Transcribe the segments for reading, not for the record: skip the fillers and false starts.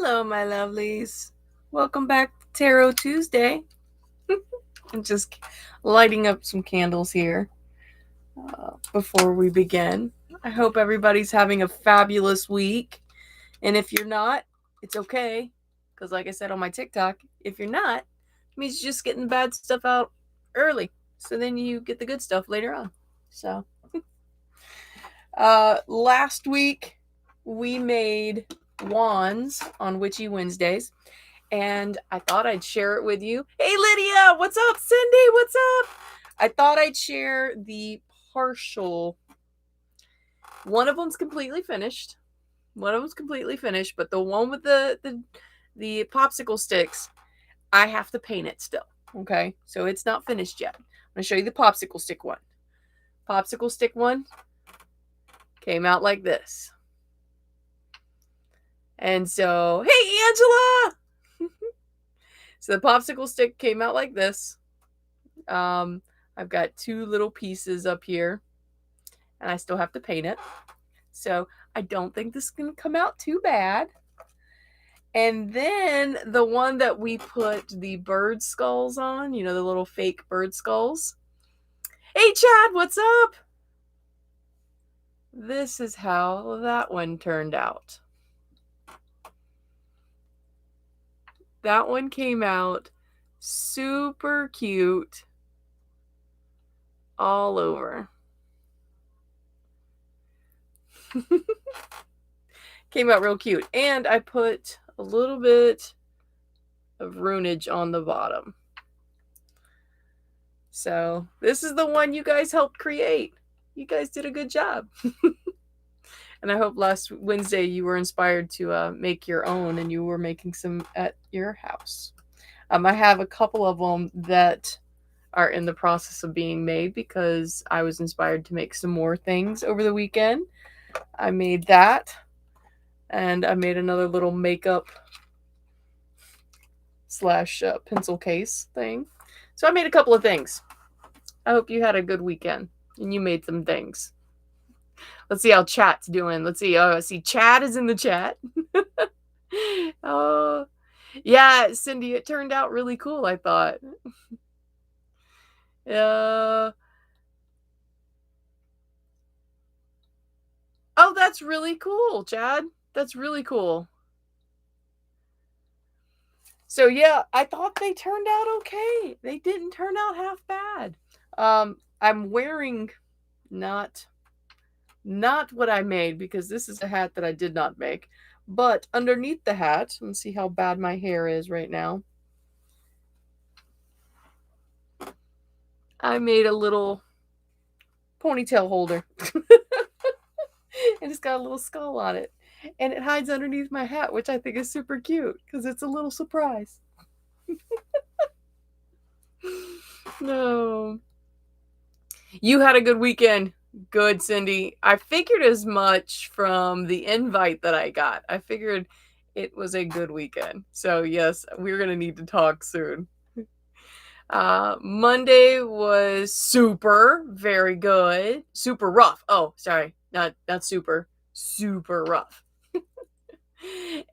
Hello, my lovelies. Welcome back to Tarot Tuesday. I'm just lighting up some candles here before we begin. I hope everybody's having a fabulous week. And if you're not, it's okay. Because like I said on my TikTok, if you're not, it means you're just getting the bad stuff out early. So then you get the good stuff later on. So last week we made wands on Witchy Wednesdays. And I thought I'd share it with you. Hey, Lydia, what's up? Cindy, what's up? I thought I'd share the partial. One of them's completely finished. But the one with the popsicle sticks, I have to paint it still. Okay, so it's not finished yet. I'm going to show you the popsicle stick one. Popsicle stick one came out like this. And so, hey, Angela! So the popsicle stick came out like this. I've got two little pieces up here, and I still have to paint it. So I don't think this is going to come out too bad. And then the one that we put the bird skulls on, you know, the little fake bird skulls. Hey, Chad, what's up? This is how that one turned out. That one came out super cute all over. Came out real cute. And I put a little bit of runage on the bottom. So this is the one you guys helped create. You guys did a good job. And I hope last Wednesday you were inspired to make your own and you were making some at your house. I have a couple of them that are in the process of being made because I was inspired to make some more things over the weekend. I made that, and I made another little makeup / pencil case thing. So I made a couple of things. I hope you had a good weekend and you made some things. Let's see how chat's doing. Let's see. Oh, I see Chad is in the chat. Oh, yeah, Cindy, it turned out really cool, I thought. Oh, that's really cool, Chad. That's really cool. So yeah, I thought they turned out okay. They didn't turn out half bad. I'm wearing not what I made because this is a hat that I did not make. But underneath the hat, let's see how bad my hair is right now. I made a little ponytail holder. And it's got a little skull on it. And it hides underneath my hat, which I think is super cute because it's a little surprise. No. You had a good weekend. Good, Cindy. I figured as much from the invite that I got. I figured it was a good weekend. So yes, we're going to need to talk soon. Monday was super, very good. Super rough. Oh, sorry. Not super rough.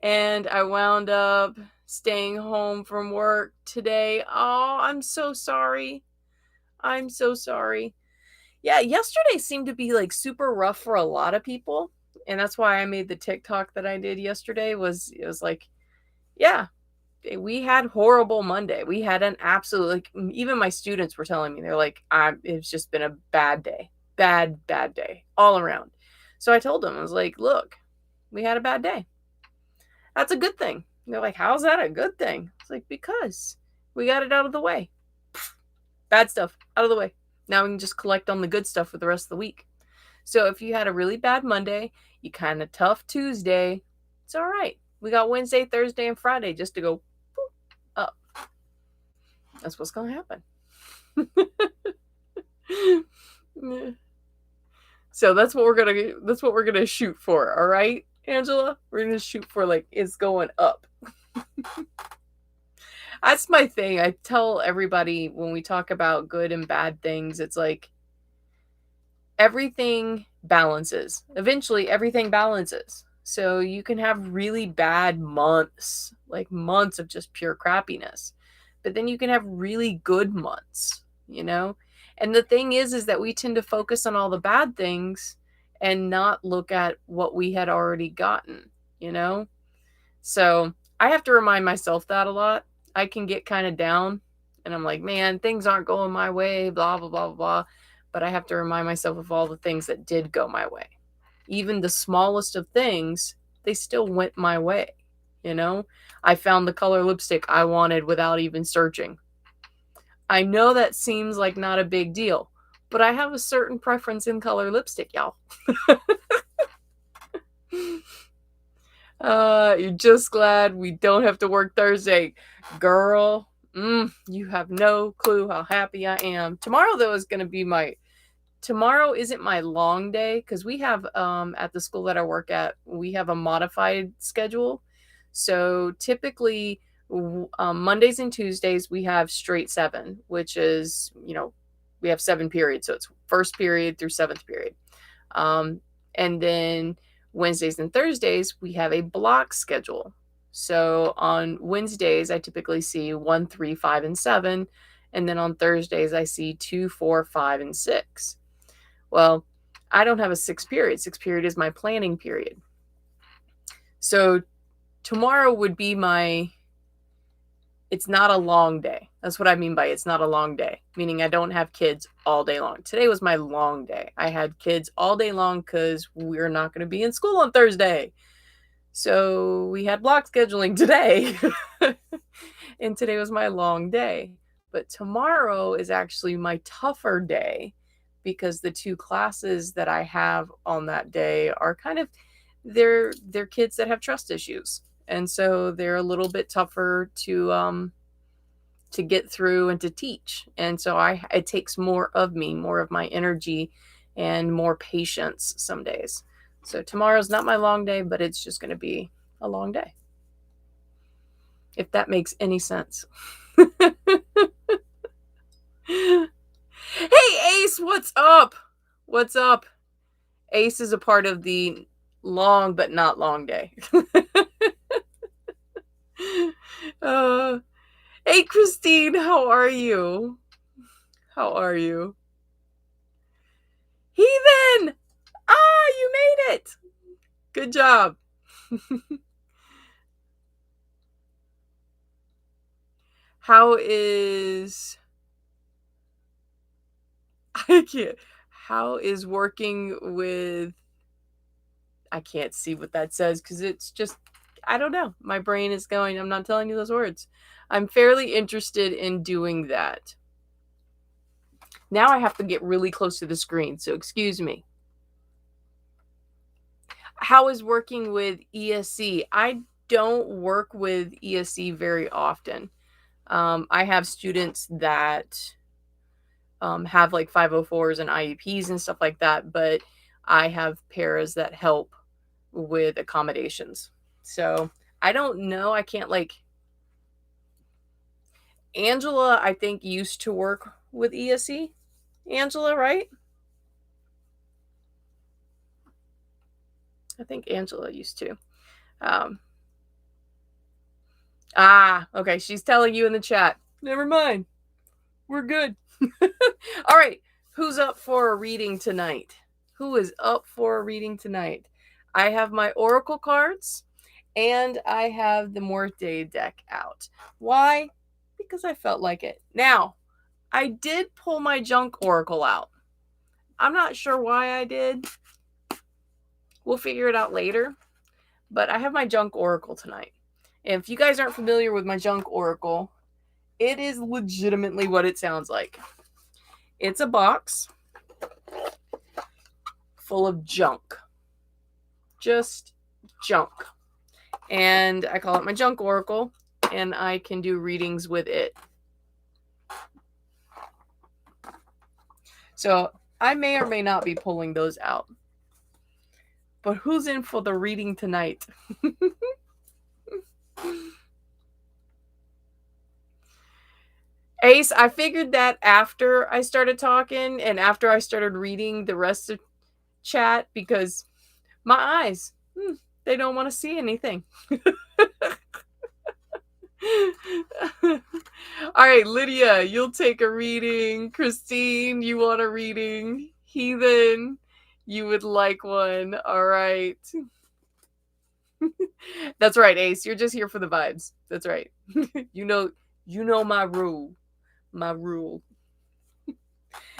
And I wound up staying home from work today. Oh, I'm so sorry. Yeah, yesterday seemed to be like super rough for a lot of people. And that's why I made the TikTok that I did yesterday. It was like, yeah, we had horrible Monday. We had an absolute, like, even my students were telling me, they're like, it's just been a bad day. Bad day all around. So I told them, I was like, look, we had a bad day. That's a good thing. They're like, how's that a good thing? It's like, because we got it out of the way. Bad stuff out of the way. Now we can just collect on the good stuff for the rest of the week. So if you had a really bad Monday, you kind of tough Tuesday, it's all right. We got Wednesday, Thursday, and Friday just to go up. That's what's going to happen. So that's what we're gonna shoot for, all right, Angela? We're gonna shoot for like it's going up. That's my thing. I tell everybody when we talk about good and bad things, it's like everything balances. Eventually, everything balances. So you can have really bad months, like months of just pure crappiness. But then you can have really good months, you know? And the thing is that we tend to focus on all the bad things and not look at what we had already gotten, you know? So I have to remind myself that a lot. I can get kind of down and I'm like, man, things aren't going my way, blah, blah, blah, blah. But I have to remind myself of all the things that did go my way. Even the smallest of things, they still went my way. You know, I found the color lipstick I wanted without even searching. I know that seems like not a big deal, but I have a certain preference in color lipstick, y'all. You're just glad we don't have to work Thursday. Girl, you have no clue how happy I am. Tomorrow, though, is going to be tomorrow isn't my long day because we have, at the school that I work at, we have a modified schedule. So typically, Mondays and Tuesdays, we have straight 7, which is, we have 7 periods. So it's first period through 7th period. And then Wednesdays and Thursdays, we have a block schedule. So on Wednesdays, I typically see 1, 3, 5, and 7. And then on Thursdays, I see 2, 4, 5, and 6. Well, I don't have a 6th period. 6th period is my planning period. So tomorrow would be it's not a long day. That's what I mean by it's not a long day, meaning I don't have kids all day long. Today was my long day. I had kids all day long because we're not going to be in school on Thursday. So we had block scheduling today. And today was my long day. But tomorrow is actually my tougher day because the 2 classes that I have on that day are kind of, they're kids that have trust issues. And so they're a little bit tougher to get through and to teach. And so it takes more of me, more of my energy and more patience some days. So tomorrow's not my long day, but it's just going to be a long day. If that makes any sense. Hey, Ace, what's up? What's up? Ace is a part of the long but not long day. Hey, Christine, how are you? How are you? Heathen! You made it! Good job. How is working with, I can't see what that says because it's just, I don't know. My brain is going, I'm not telling you those words. I'm fairly interested in doing that. Now I have to get really close to the screen, so excuse me. How is working with ESC? I don't work with ESC very often. I have students that have like 504s and IEPs and stuff like that, but I have paras that help with accommodations. So I don't know. I can't Angela, I think, used to work with ESC. Angela, right? I think Angela used to. Okay. She's telling you in the chat. Never mind. We're good. All right. Who's up for a reading tonight? Who is up for a reading tonight? I have my oracle cards and I have the Morte deck out. Why? Because I felt like it. Now, I did pull my junk oracle out. I'm not sure why I did. We'll figure it out later. But I have my junk oracle tonight. And if you guys aren't familiar with my junk oracle, it is legitimately what it sounds like. It's a box full of junk. Just junk. And I call it my junk oracle, and I can do readings with it. So I may or may not be pulling those out. But who's in for the reading tonight? Ace, I figured that after I started talking and after I started reading the rest of chat, because my eyes, They don't want to see anything. All right, Lydia, you'll take a reading. Christine, you want a reading. Heathen, you would like one. All right. That's right, Ace. You're just here for the vibes. That's right. you know my rule. My rule.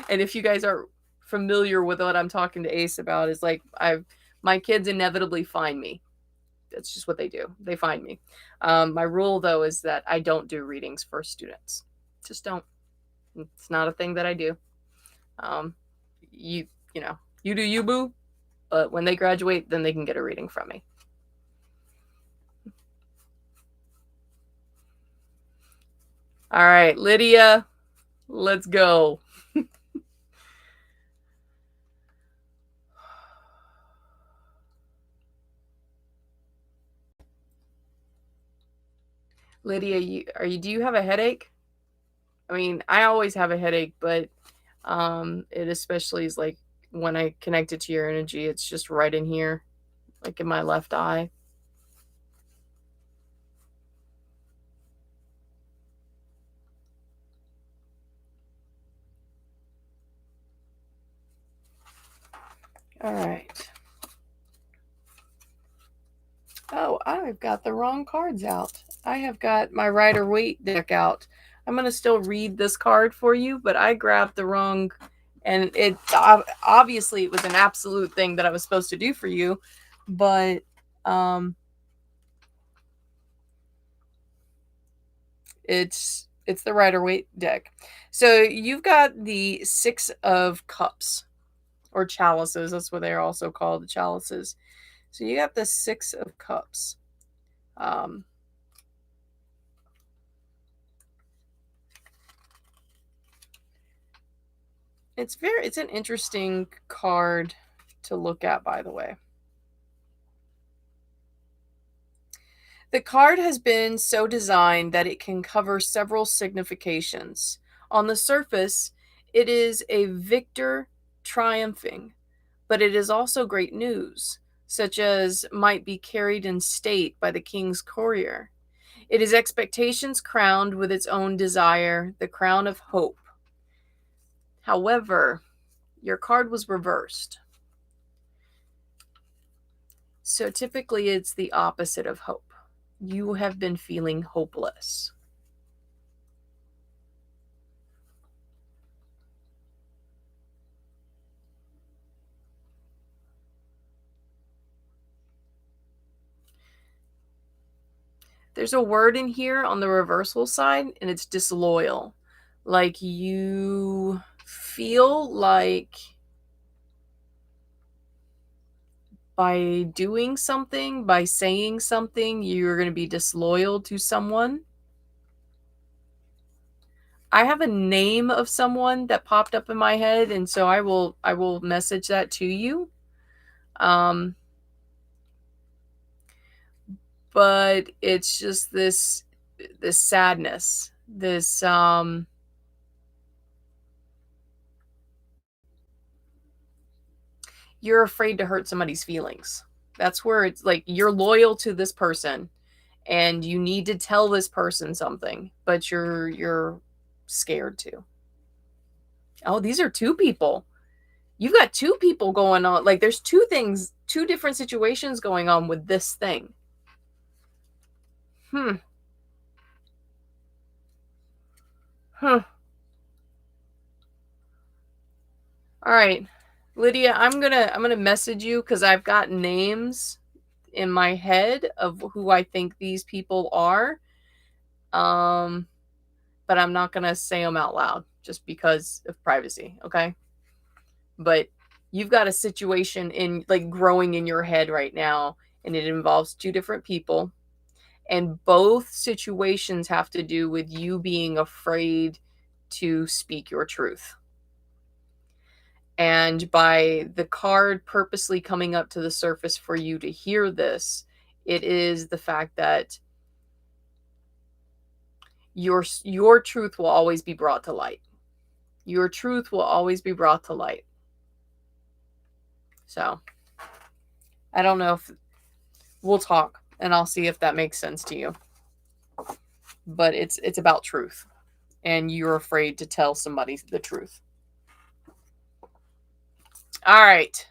And if you guys are familiar with what I'm talking to Ace about, is like my kids inevitably find me. That's just what they do. They find me. My rule, though, is that I don't do readings for students. Just don't. It's not a thing that I do. You do you, boo. But when they graduate, then they can get a reading from me. All right, Lydia, let's go. Lydia, do you have a headache? I mean, I always have a headache, but it especially is like when I connect it to your energy, it's just right in here, like in my left eye. All right. Oh, I've got the wrong cards out. I have got my Rider-Waite deck out. I'm going to still read this card for you, but I grabbed the wrong, and it obviously it was an absolute thing that I was supposed to do for you, but it's the Rider-Waite deck. So you've got the Six of Cups, or chalices. That's what they're also called, the chalices. So you got the Six of Cups. It's an interesting card to look at, by the way. The card has been so designed that it can cover several significations. On the surface, it is a victor triumphing, but it is also great news, such as might be carried in state by the king's courier. It is expectations crowned with its own desire, the crown of hope. However, your card was reversed. So typically it's the opposite of hope. You have been feeling hopeless. There's a word in here on the reversal side, and it's disloyal. Like you feel like by doing something, by saying something, you're going to be disloyal to someone. I have a name of someone that popped up in my head, and so I will message that to you. But it's just this sadness, this you're afraid to hurt somebody's feelings. That's where it's like you're loyal to this person and you need to tell this person something, but you're scared to. Oh, these are two people. You've got two people going on. Like there's two things, two different situations going on with this thing. All right. Lydia, I'm gonna message you because I've got names in my head of who I think these people are. But I'm not gonna say them out loud just because of privacy, okay? But you've got a situation in like growing in your head right now, and it involves two different people, and both situations have to do with you being afraid to speak your truth. And by the card purposely coming up to the surface for you to hear this, it is the fact that your truth will always be brought to light. Your truth will always be brought to light. So, I don't know if we'll talk and I'll see if that makes sense to you. But it's about truth, and you're afraid to tell somebody the truth. All right.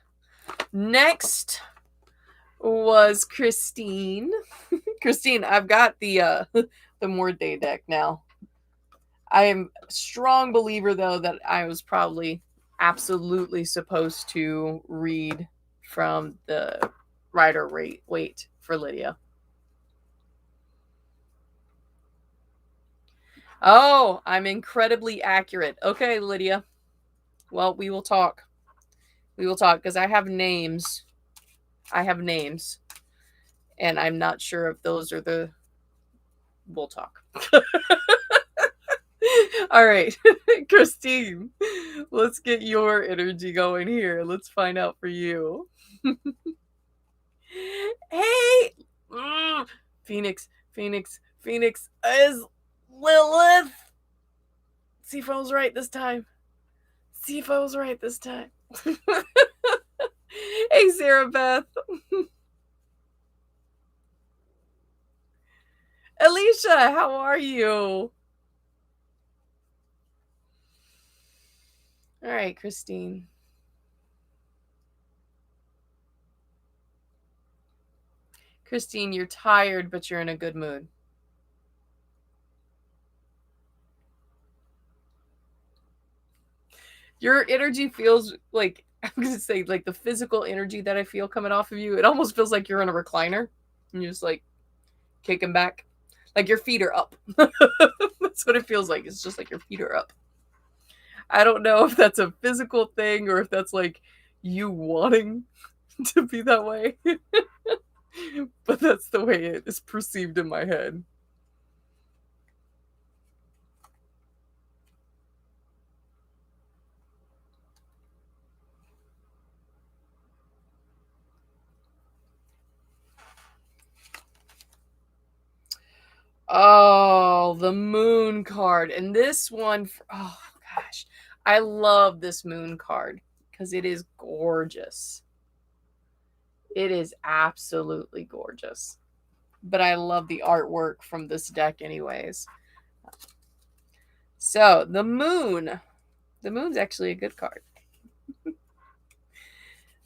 Next was Christine. Christine, I've got the Morde deck now. I am a strong believer though that I was probably absolutely supposed to read from the Rider Waite for Lydia. Oh, I'm incredibly accurate. Okay, Lydia. Well, we will talk. We will talk because I have names. I have names. And I'm not sure if those are the. We'll talk. All right, Christine, let's get your energy going here. Let's find out for you. Hey, Phoenix is Lilith. See if I was right this time. Hey, Sarah Beth. Alicia, how are you? All right, Christine. Christine, you're tired, but you're in a good mood. Your energy feels like, I'm going to say, like the physical energy that I feel coming off of you, it almost feels like you're in a recliner and you're just like kicking back. Like your feet are up. That's what it feels like. It's just like your feet are up. I don't know if that's a physical thing or if that's like you wanting to be that way. But that's the way it is perceived in my head. Oh, the moon card. And this one, oh gosh, I love this moon card because it is gorgeous. It is absolutely gorgeous. But I love the artwork from this deck anyways. So, the moon. The moon's actually a good card.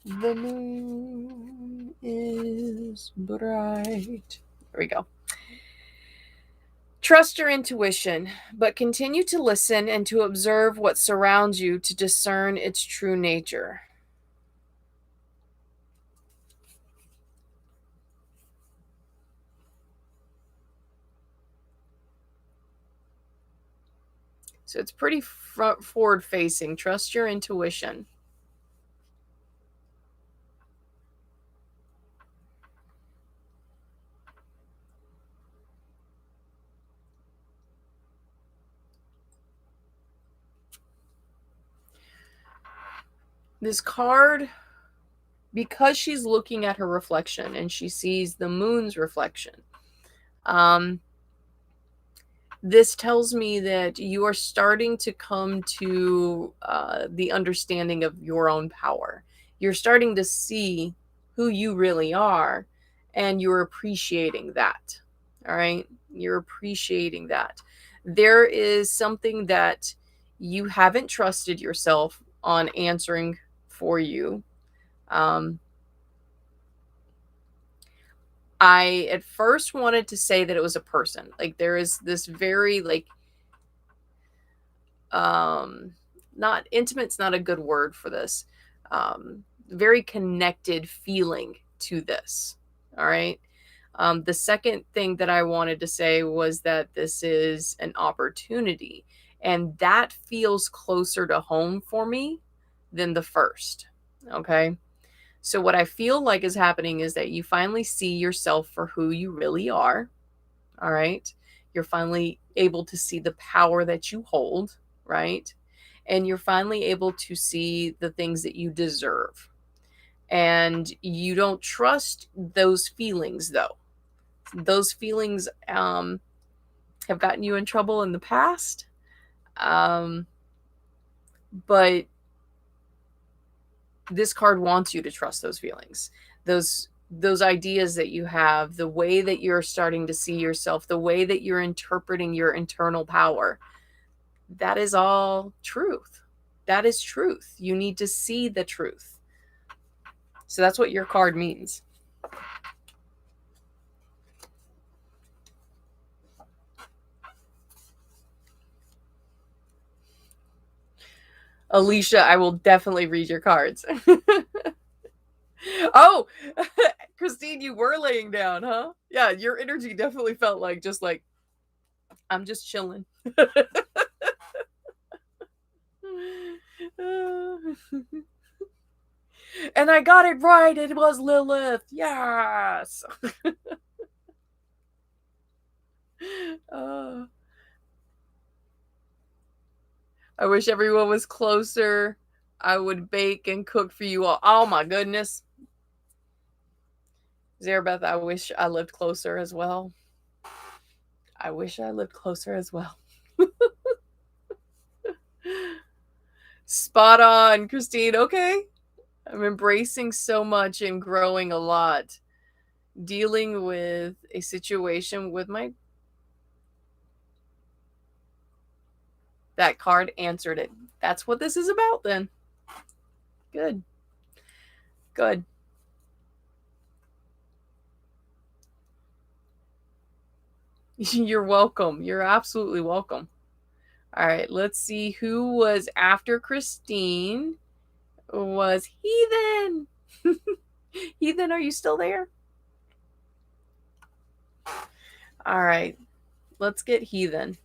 The moon is bright. There we go. Trust your intuition, but continue to listen and to observe what surrounds you to discern its true nature. So it's pretty forward facing. Trust your intuition. This card, because she's looking at her reflection and she sees the moon's reflection, this tells me that you are starting to come to the understanding of your own power. You're starting to see who you really are, and you're appreciating that. All right? You're appreciating that. There is something that you haven't trusted yourself on answering for you. I at first wanted to say that it was a person. Like there is this very like not intimate's not a good word for this. Very connected feeling to this. All right. The second thing that I wanted to say was that this is an opportunity, and that feels closer to home for me than the first. Okay. So, what I feel like is happening is that you finally see yourself for who you really are. All right. You're finally able to see the power that you hold. Right. And you're finally able to see the things that you deserve. And you don't trust those feelings, though. Those feelings have gotten you in trouble in the past. But this card wants you to trust those feelings. Those those ideas that you have, the way that you're starting to see yourself, the way that you're interpreting your internal power, that is all truth. That is truth. You need to see the truth. So that's what your card means. Alicia, I will definitely read your cards. Oh, Christine, you were laying down, huh? Yeah, your energy definitely felt like just like, I'm just chilling. And I got it right. It was Lilith. Yes. I wish everyone was closer. I would bake and cook for you all. Oh my goodness. Zarabeth, I wish I lived closer as well. I wish I lived closer as well. Spot on, Christine. Okay. I'm embracing so much and growing a lot. Dealing with a situation with my... That card answered it. That's what this is about then. Good. Good. You're welcome. You're absolutely welcome. All right, let's see who was after Christine. Was Heathen. Heathen, are you still there? All right, let's get Heathen.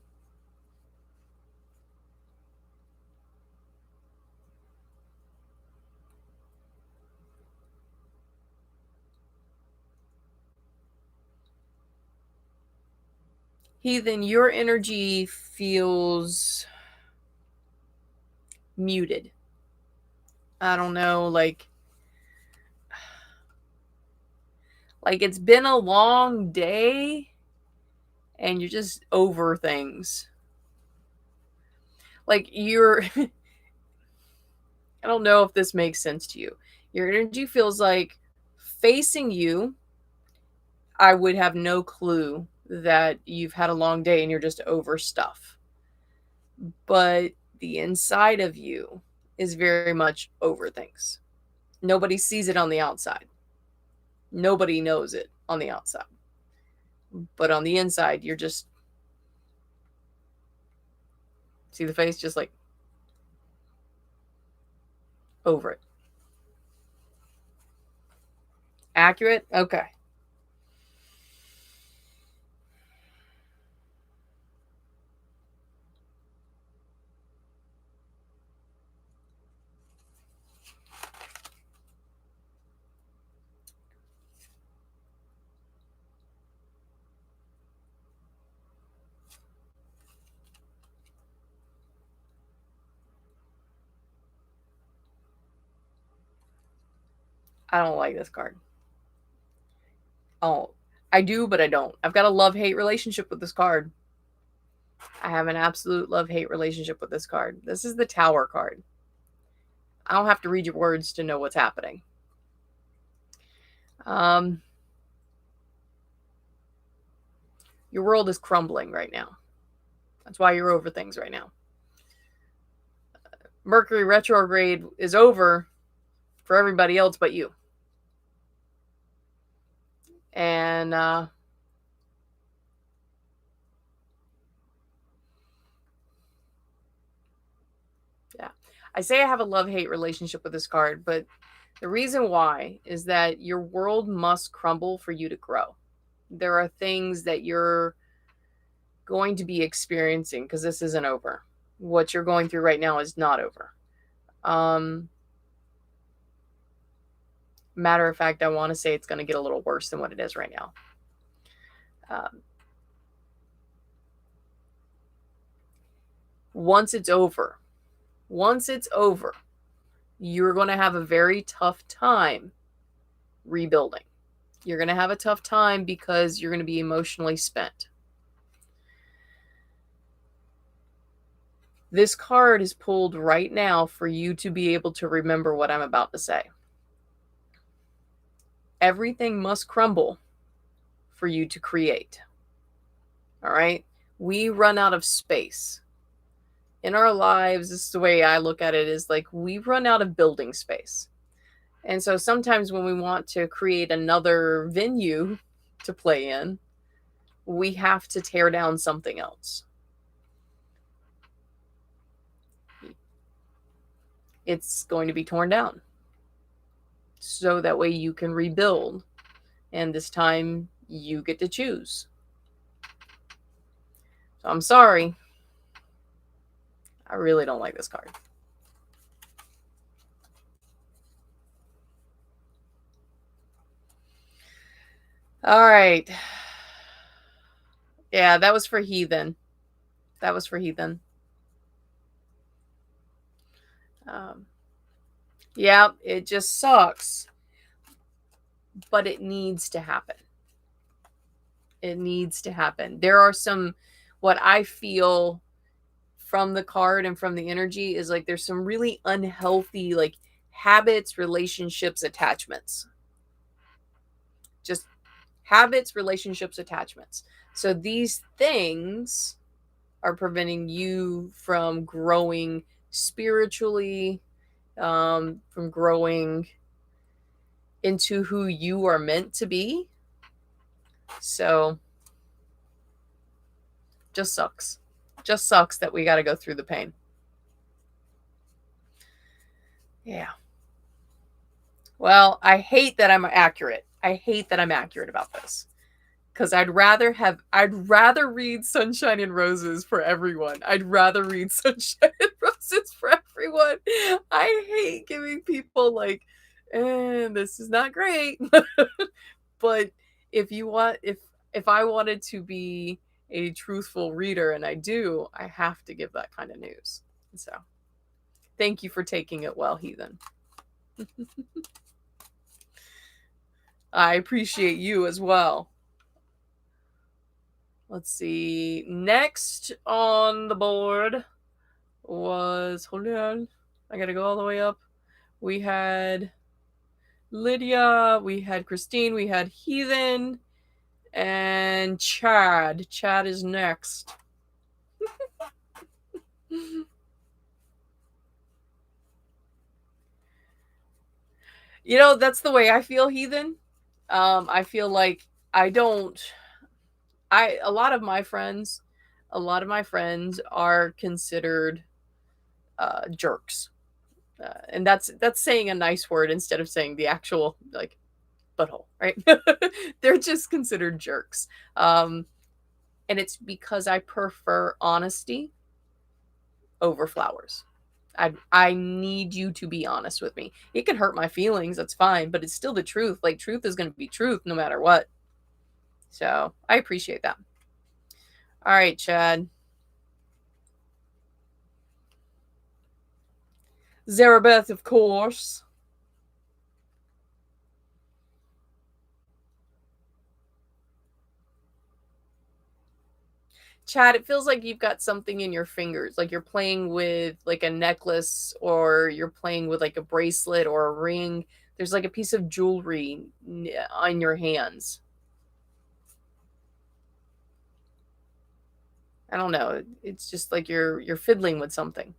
Heathen, your energy feels muted. I don't know, like it's been a long day and you're just over things. Like you're I don't know if this makes sense to you. Your energy feels like facing you, I would have no clue that you've had a long day and you're just over stuff. But the inside of you is very much over things. Nobody sees it on the outside. Nobody knows it on the outside. But on the inside, you're just... See the face? Just like over it. Accurate? Okay. I don't like this card. Oh, I do, but I don't. I've got a love-hate relationship with this card. I have an absolute love-hate relationship with this card. This is the Tower card. I don't have to read your words to know what's happening. Your world is crumbling right now. That's why you're over things right now. Mercury retrograde is over for everybody else but you. And yeah, I say I have a love-hate relationship with this card, but the reason why is that your world must crumble for you to grow. There are things that you're going to be experiencing because this isn't over. What you're going through right now is not over. Matter of fact, I want to say it's going to get a little worse than what it is right now. Once it's over, you're going to have a very tough time rebuilding. You're going to have a tough time because you're going to be emotionally spent. This card is pulled right now for you to be able to remember what I'm about to say. Everything must crumble for you to create. All right? We run out of space. In our lives, this is the way I look at it, is like we run out of building space. And so sometimes when we want to create another venue to play in, we have to tear down something else. It's going to be torn down. So that way you can rebuild. And this time you get to choose. So I'm sorry. I really don't like this card. All right. Yeah, that was for Heathen. That was for Heathen. Yeah, it just sucks. But it needs to happen. It needs to happen. There are some, what I feel from the card and from the energy is like there's some really unhealthy like habits, relationships, attachments. Just habits, relationships, attachments. So these things are preventing you from growing spiritually, from growing into who you are meant to be. So just sucks. Just sucks that we got to go through the pain. Yeah. Well, I hate that I'm accurate. I hate that I'm accurate about this. Because I'd rather read Sunshine and Roses for everyone. I'd rather read Sunshine and Roses for everyone. I hate giving people like, this is not great. But if I wanted to be a truthful reader, and I do, I have to give that kind of news. So thank you for taking it well, Heathen. I appreciate you as well. Let's see. Next on the board was, hold on, I gotta go all the way up. We had Lydia, we had Christine, we had Heathen, and Chad. Chad is next. You know, that's the way I feel, Heathen. I feel like a lot of my friends are considered jerks. And that's saying a nice word instead of saying the actual like butthole, right? They're just considered jerks. And it's because I prefer honesty over flowers. I need you to be honest with me. It can hurt my feelings, that's fine, but it's still the truth. Like, truth is going to be truth no matter what. So I appreciate that. All right, Chad. Zarabeth, of course. Chad, it feels like you've got something in your fingers, like you're playing with like a necklace, or you're playing with like a bracelet or a ring. There's like a piece of jewelry on your hands. I don't know. It's just like you're fiddling with something.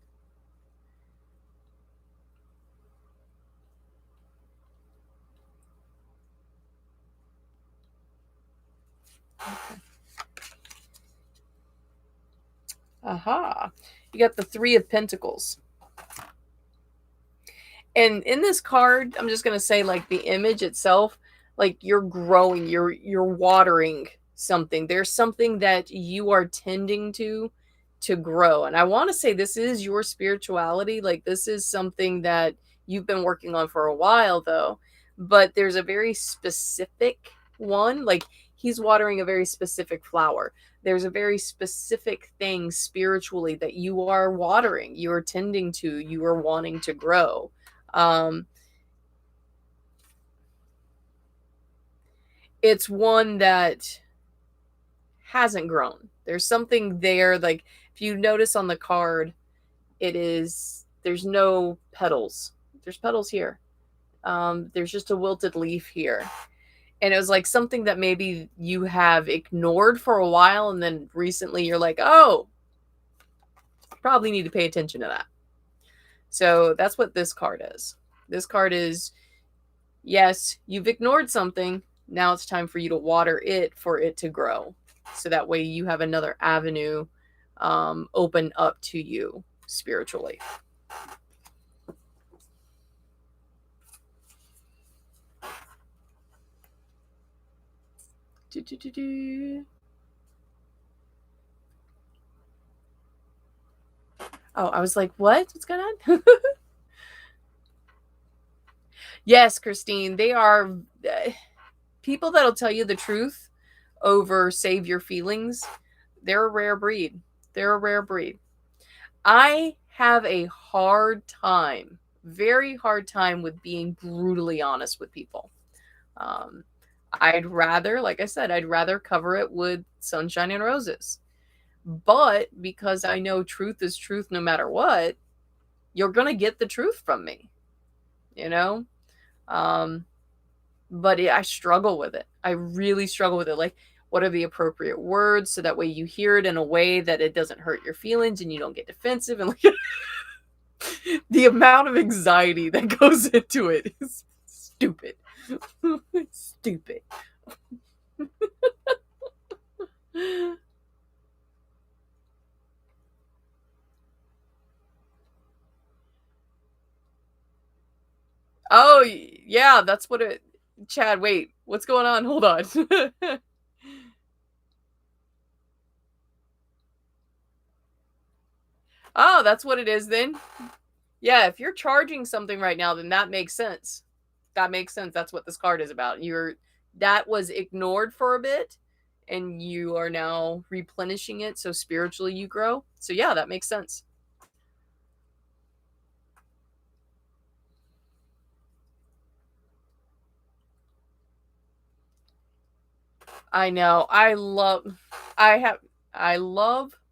Aha. You got the 3 of Pentacles. And in this card, I'm just going to say like the image itself, like you're growing, you're watering something. There's something that you are tending to grow. And I want to say this is your spirituality. Like this is something that you've been working on for a while though. But there's a very specific one, like he's watering a very specific flower. There's a very specific thing spiritually that you are watering, you are tending to, you are wanting to grow. It's one that hasn't grown. There's something there, like if you notice on the card, there's no petals. There's petals here. There's just a wilted leaf here. And it was like something that maybe you have ignored for a while, and then recently you're like, oh, probably need to pay attention to that. So that's what this card is. This card is, yes, you've ignored something. Now it's time for you to water it for it to grow. So that way you have another avenue open up to you spiritually. Oh, I was like, what? What's going on? Yes, Christine, they are people that'll tell you the truth over save your feelings. They're a rare breed. They're a rare breed. I have a hard time, very hard time with being brutally honest with people. I'd rather, like I said, I'd rather cover it with sunshine and roses. But because I know truth is truth no matter what, you're going to get the truth from me, you know? But I struggle with it. I really struggle with it. Like, what are the appropriate words so that way you hear it in a way that it doesn't hurt your feelings and you don't get defensive? And like, the amount of anxiety that goes into it is stupid. Stupid. Oh, yeah, that's what it... Chad, wait. What's going on? Hold on. Oh, that's what it is then. Yeah, if you're charging something right now, then that makes sense. That makes sense. That's what this card is about. That was ignored for a bit, and you are now replenishing it, so spiritually you grow. So yeah, that makes sense. I know. I love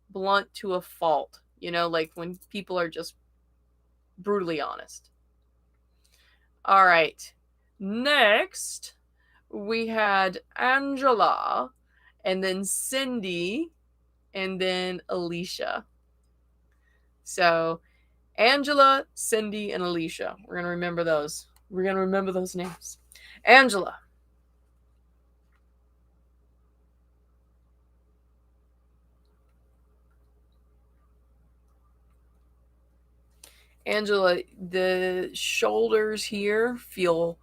blunt to a fault. You know, like when people are just brutally honest. All right. Next, we had Angela, and then Cindy, and then Alicia. So, Angela, Cindy, and Alicia. We're going to remember those. We're going to remember those names. Angela. Angela, the shoulders here feel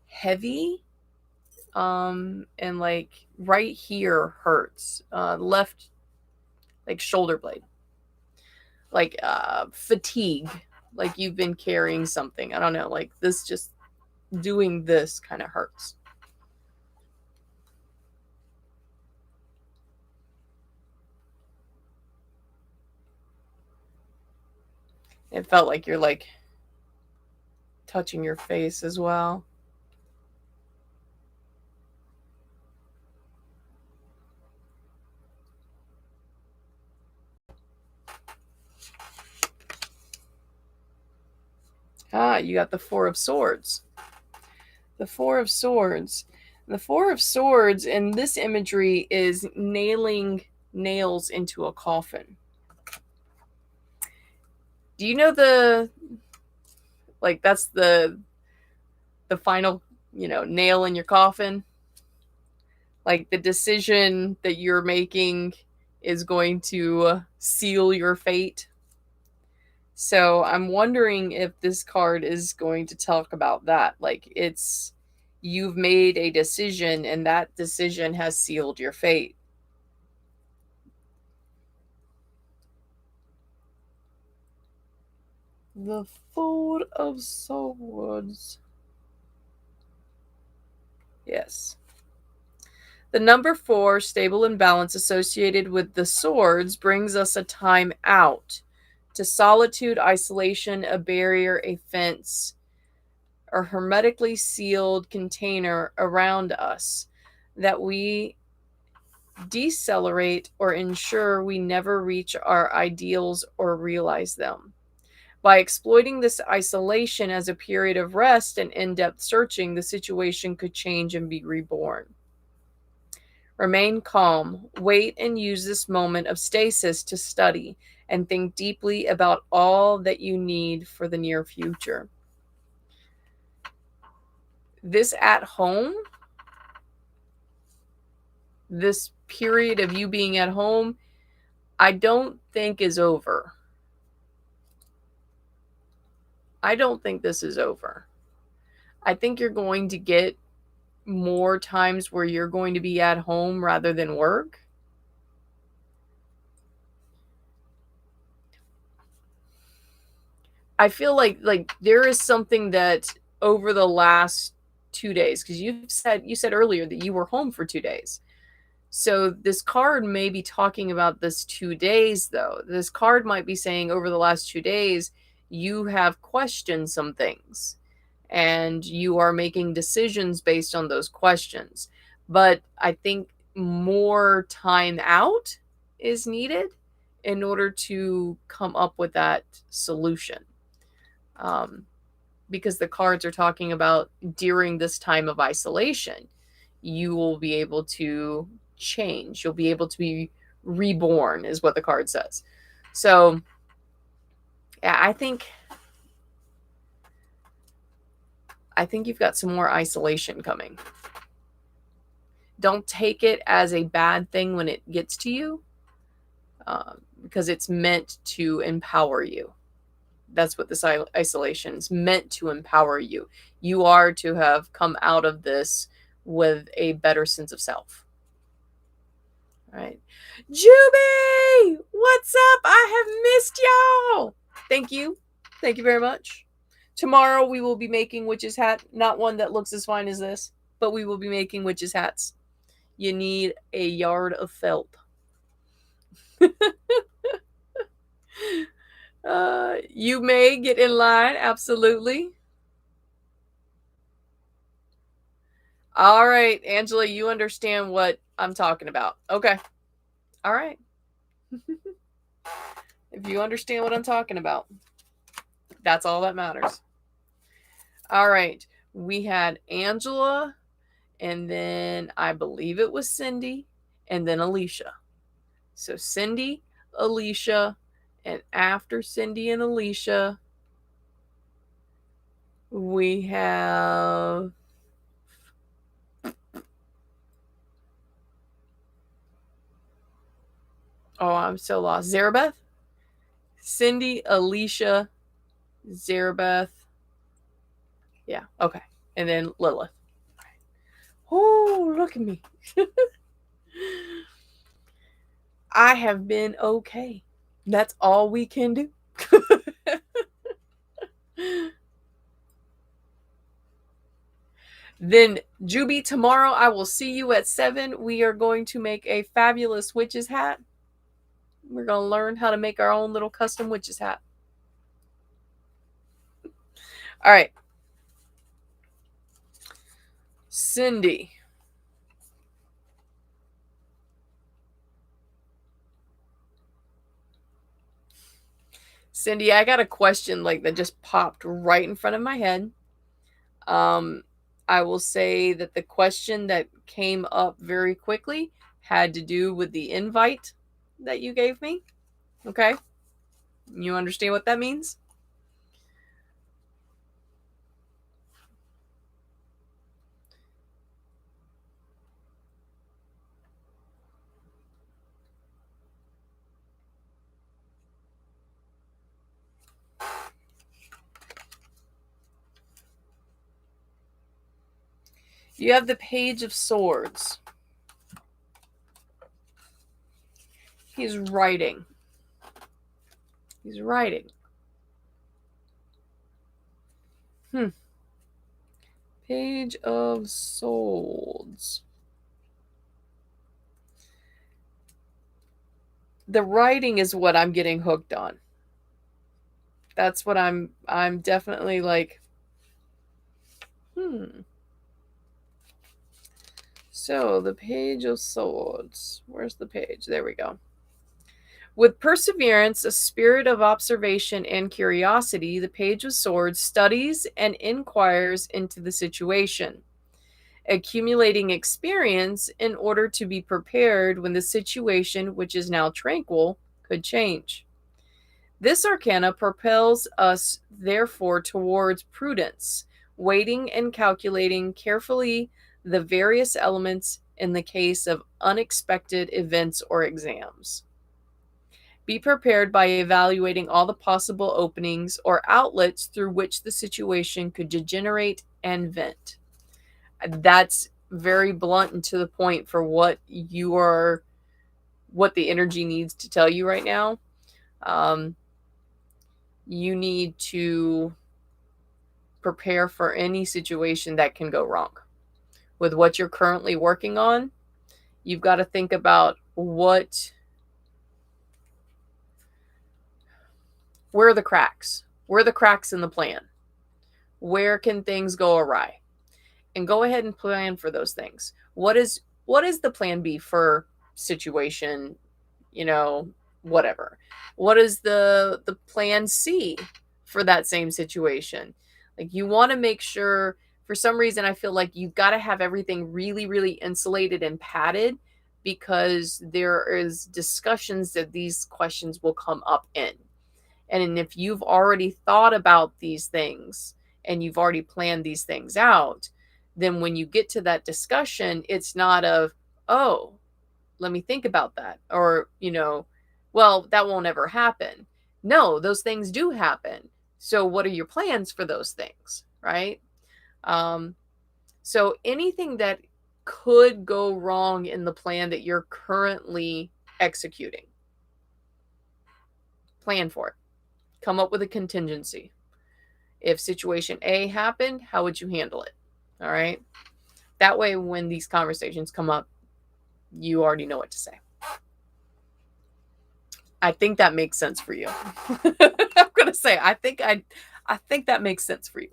heavy. And like right here hurts. Left, like shoulder blade. Like fatigue. Like you've been carrying something. I don't know. Like this, just doing this kind of hurts. It felt like you're like touching your face as well. Ah, you got the Four of Swords. The Four of Swords. The Four of Swords in this imagery is nailing nails into a coffin. Do you know that's the final, nail in your coffin? Like the decision that you're making is going to seal your fate. So I'm wondering if this card is going to talk about that. Like you've made a decision and that decision has sealed your fate. The Four of Swords. Yes. The number 4, stable and balance, associated with the swords, brings us a time out to solitude, isolation, a barrier, a fence, a hermetically sealed container around us that we decelerate or ensure we never reach our ideals or realize them. By exploiting this isolation as a period of rest and in-depth searching, the situation could change and be reborn. Remain calm, wait, and use this moment of stasis to study and think deeply about all that you need for the near future. This at home, this period of you being at home, I don't think is over. I don't think this is over. I think you're going to get more times where you're going to be at home rather than work. I feel like there is something that over the last 2 days, because you said earlier that you were home for 2 days. So this card may be talking about this 2 days, though. This card might be saying over the last 2 days, you have questioned some things and you are making decisions based on those questions. But I think more time out is needed in order to come up with that solution. Because the cards are talking about during this time of isolation, you will be able to change. You'll be able to be reborn, is what the card says. So, yeah, I think you've got some more isolation coming. Don't take it as a bad thing when it gets to you, because it's meant to empower you. That's what this isolation is meant to empower you. You are to have come out of this with a better sense of self. All right. Juby, what's up? I have missed y'all. Thank you. Thank you very much. Tomorrow we will be making witch's hat. Not one that looks as fine as this, but we will be making witch's hats. You need a yard of felt. You may get in line, absolutely. All right, Angela, you understand what I'm talking about. Okay. All right. If you understand what I'm talking about, that's all that matters. All right. We had Angela, and then I believe it was Cindy, and then Alicia. So Cindy, Alicia, and after Cindy and Alicia, we have I'm so lost. Zarabeth? Cindy, Alicia, Zarabeth. Yeah, okay. And then Lilith. Oh, look at me. I have been okay. That's all we can do. Then, Juby, tomorrow I will see you at 7. We are going to make a fabulous witch's hat. We're going to learn how to make our own little custom witch's hat. All right. Cindy. Cindy, I got a question that just popped right in front of my head. I will say that the question that came up very quickly had to do with the invite that you gave me. Okay? You understand what that means? You have the Page of Swords. He's writing. He's writing. Page of Swords. The writing is what I'm getting hooked on. That's what I'm definitely like. So the Page of Swords. Where's the page? There we go. With perseverance, a spirit of observation and curiosity, the Page of Swords studies and inquires into the situation, accumulating experience in order to be prepared when the situation, which is now tranquil, could change. This arcana propels us, therefore, towards prudence, waiting and calculating carefully the various elements in the case of unexpected events or exams. Be prepared by evaluating all the possible openings or outlets through which the situation could degenerate and vent. That's very blunt and to the point for what the energy needs to tell you right now. You need to prepare for any situation that can go wrong. With what you're currently working on, you've got to think about where are the cracks? Where are the cracks in the plan? Where can things go awry? And go ahead and plan for those things. What is the plan B for situation, whatever? What is the plan C for that same situation? Like, you want to make sure, for some reason I feel like you've got to have everything really, really insulated and padded, because there is discussions that these questions will come up in. And if you've already thought about these things and you've already planned these things out, then when you get to that discussion, it's not of, oh, let me think about that. Or, well, that won't ever happen. No, those things do happen. So what are your plans for those things, right? So anything that could go wrong in the plan that you're currently executing, plan for it. Come up with a contingency. If situation A happened, how would you handle it? All right. That way, when these conversations come up, you already know what to say. I think that makes sense for you. I'm gonna say, I think that makes sense for you.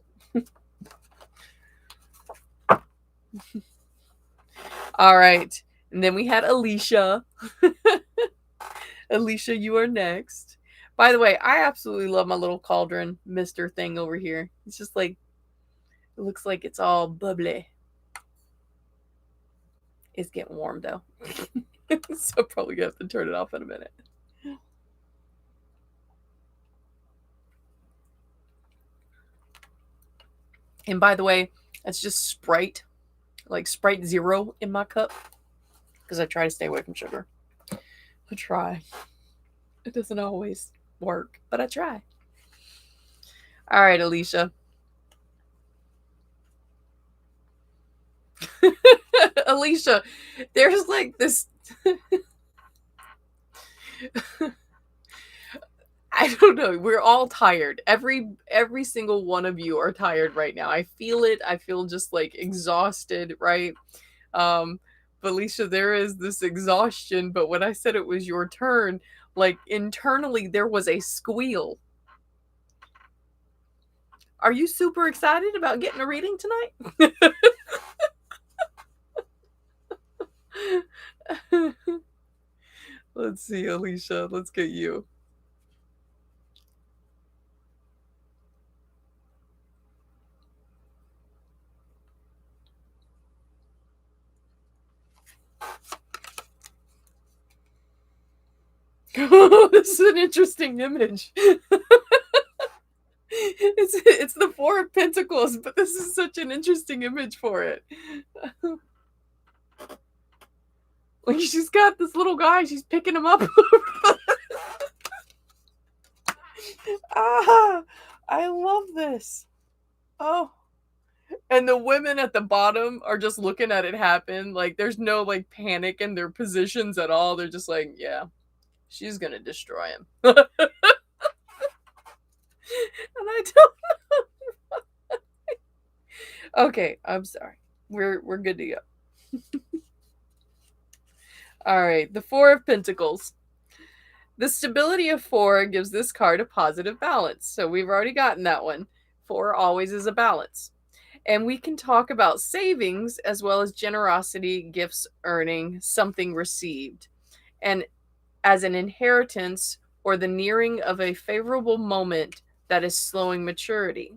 All right. And then we had Alicia. Alicia, you are next. By the way, I absolutely love my little cauldron mister thing over here. It's just like, it looks like it's all bubbly. It's getting warm though. So probably gonna have to turn it off in a minute. And by the way, that's just Sprite, like Sprite Zero in my cup, because I try to stay away from sugar. I try. It doesn't always work, but I try. All right, Alicia. Alicia, there's like this I don't know. We're all tired. Every single one of you are tired right now. I feel it. I feel just like exhausted, right? But Alicia, there is this exhaustion, but when I said it was your turn, like internally there was a squeal. Are you super excited about getting a reading tonight? Let's see, Alicia. Let's get you. Oh, this is an interesting image. It's the Four of Pentacles, but this is such an interesting image for it. Like, she's got this little guy, she's picking him up. Ah, I love this. Oh. And the women at the bottom are just looking at it happen. Like, there's no like panic in their positions at all. They're just like, yeah, she's gonna destroy him. And I don't know. Okay, I'm sorry. We're good to go. All right, the Four of Pentacles. The stability of 4 gives this card a positive balance. So we've already gotten that one. 4 always is a balance. And we can talk about savings as well as generosity, gifts, earning, something received. And as an inheritance or the nearing of a favorable moment that is slowing maturity.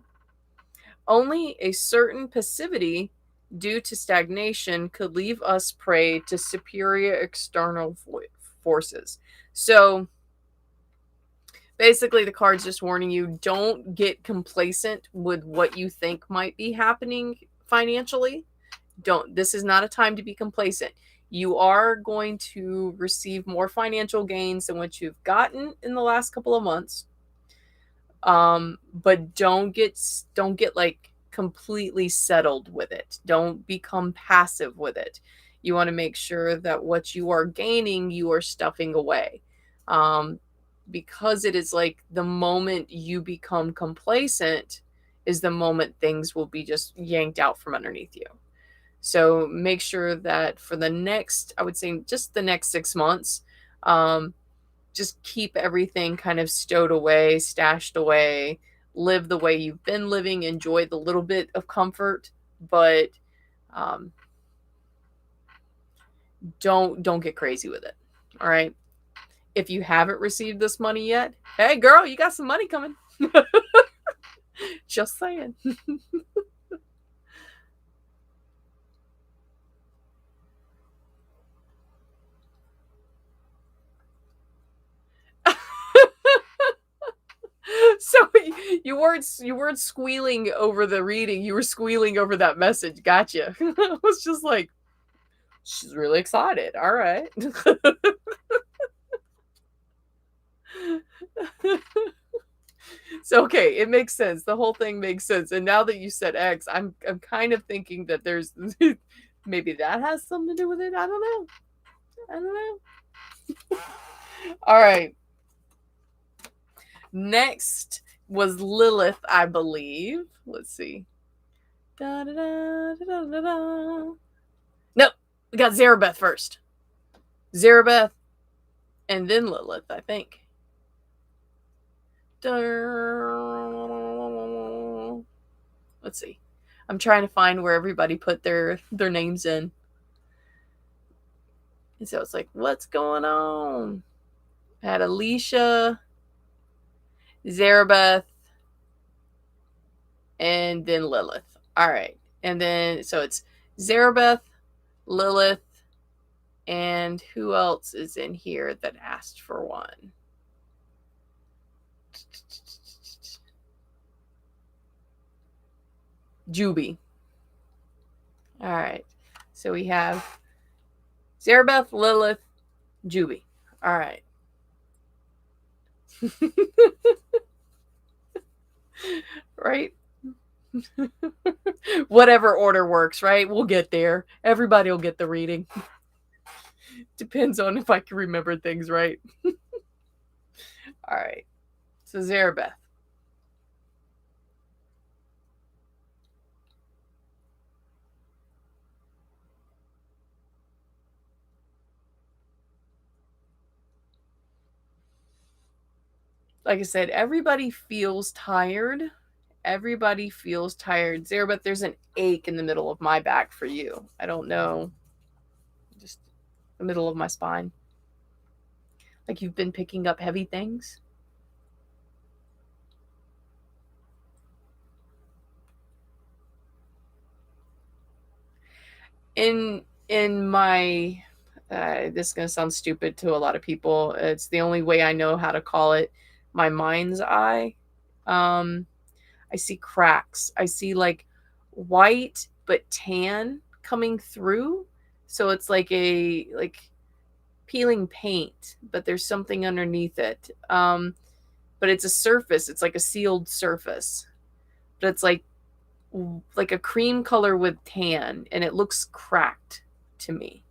Only a certain passivity due to stagnation could leave us prey to superior external forces. So basically, the card's just warning you, don't get complacent with what you think might be happening financially. This is not a time to be complacent. You are going to receive more financial gains than what you've gotten in the last couple of months. But don't get like completely settled with it. Don't become passive with it. You want to make sure that what you are gaining, you are stuffing away. Because it is like the moment you become complacent is the moment things will be just yanked out from underneath you. So make sure that for the next, I would say just the next 6 months, just keep everything kind of stowed away, stashed away, live the way you've been living, enjoy the little bit of comfort, but don't get crazy with it. All right. If you haven't received this money yet, hey girl, you got some money coming. Just saying. So you weren't squealing over the reading, you were squealing over that message. Gotcha. I was just like, she's really excited. All right. So okay, it makes sense. The whole thing makes sense. And now that you said X, I'm kind of thinking that there's maybe that has something to do with it. I don't know. All right. Next was Lilith, I believe. Let's see. Da, da, da, da, da, da. Nope. We got Zarabeth first. Zarabeth and then Lilith, I think. Let's see. I'm trying to find where everybody put their names in. And so it's like, what's going on? I had Alicia, Zarabeth, and then Lilith. All right. And then, so it's Zarabeth, Lilith, and who else is in here that asked for one? Juby. All right. So we have Zarabeth, Lilith, Juby. All right. Right? Whatever order works, right? We'll get there. Everybody will get the reading. Depends on if I can remember things right. All right. So Zarabeth. Like I said, everybody feels tired. Everybody feels tired. Zarabeth, there's an ache in the middle of my back for you. I don't know. Just the middle of my spine. Like you've been picking up heavy things. In my this is going to sound stupid to a lot of people. It's the only way I know how to call it. My mind's eye. I see cracks. I see like white but tan coming through. So it's like peeling paint, but there's something underneath it. But it's a surface. It's like a sealed surface. But it's like a cream color with tan, and it looks cracked to me.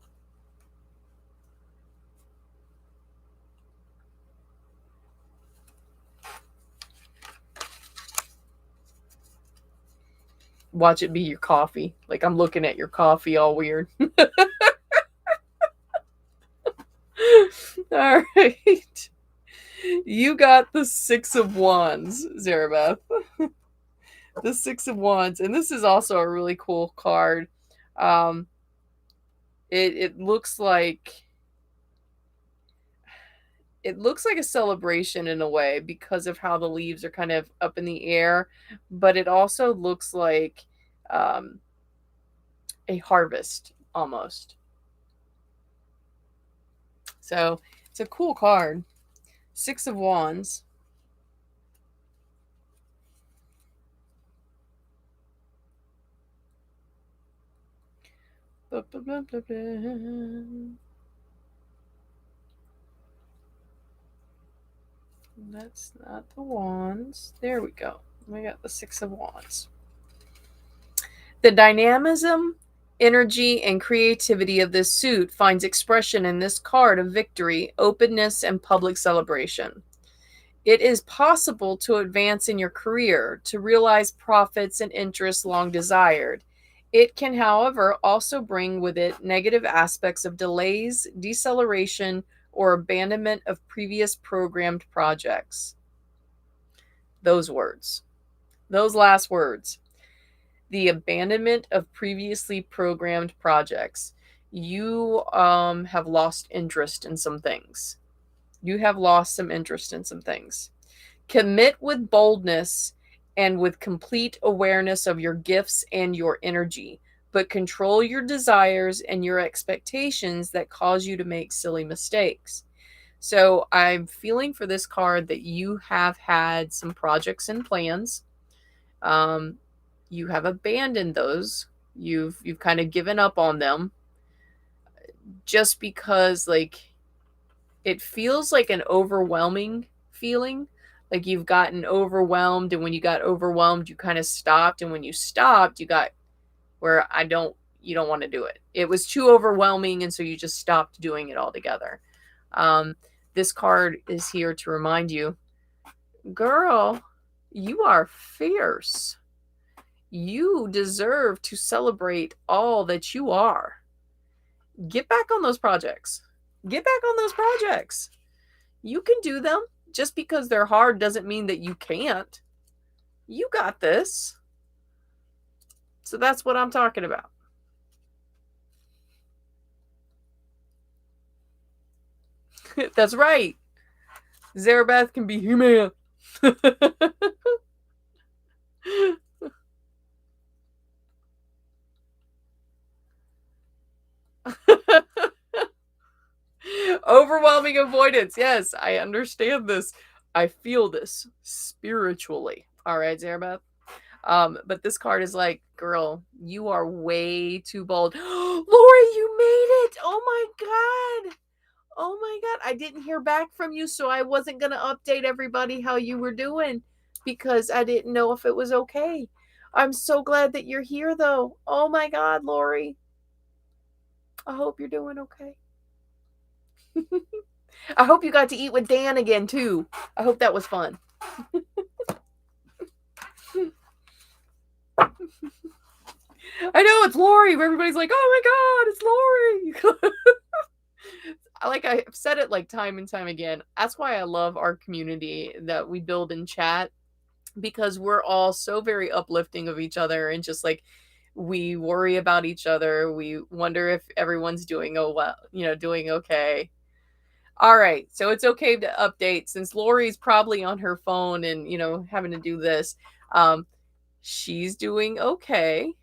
Watch it be your coffee. Like I'm looking at your coffee all weird. All right. You got the Six of Wands, Zarabeth. The Six of Wands. And this is also a really cool card. It looks like it looks like a celebration in a way because of how the leaves are kind of up in the air, but it also looks like um, a harvest almost. So it's a cool card. Six of Wands. Blah, blah, blah, blah, blah. That's not the Wands. There we go. We got the Six of Wands. The dynamism, energy, and creativity of this suit finds expression in this card of victory, openness, and public celebration. It is possible to advance in your career, to realize profits and interests long desired. It can, however, also bring with it negative aspects of delays, deceleration, or abandonment of previous programmed projects. Those words. Those last words. The abandonment of previously programmed projects. You have lost interest in some things. You have lost some interest in some things. Commit with boldness and with complete awareness of your gifts and your energy, but control your desires and your expectations that cause you to make silly mistakes. So I'm feeling for this card that you have had some projects and plans. You have abandoned those. You've kind of given up on them just because like it feels like an overwhelming feeling. Like you've gotten overwhelmed, and when you got overwhelmed, you kind of stopped, and when you stopped, you got where you don't want to do it. It was too overwhelming, and so you just stopped doing it altogether. This card is here to remind you, girl, you are fierce. You deserve to celebrate all that you are. Get back on those projects. Get back on those projects. You can do them. Just because they're hard doesn't mean that you can't. You got this. So that's what I'm talking about. That's right. Zarabeth can be human. Overwhelming avoidance. Yes, I understand this. I feel this spiritually. All right, Zarabeth. But this card is like, girl, you are way too bold. Lori, you made it. Oh my God. Oh my God. I didn't hear back from you, so I wasn't going to update everybody how you were doing because I didn't know if it was okay. I'm so glad that you're here, though. Oh my God, Lori. I hope you're doing okay. I hope you got to eat with Dan again, too. I hope that was fun. I know it's Lori. Everybody's like, "Oh my God, it's Lori!" Like I've said it like time and time again. That's why I love our community that we build in chat because we're all so very uplifting of each other and just like we worry about each other. We wonder if everyone's doing doing okay. All right, so it's okay to update since Lori's probably on her phone and having to do this. She's doing okay.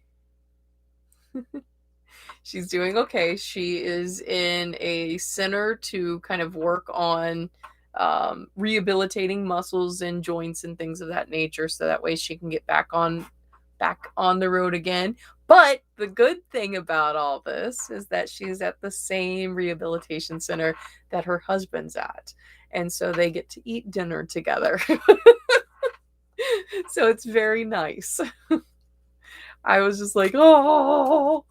She's doing okay. She is in a center to kind of work on rehabilitating muscles and joints and things of that nature, so that way she can get back on the road again. But the good thing about all this is that she's at the same rehabilitation center that her husband's at, and so they get to eat dinner together. So it's very nice. I was just like, oh.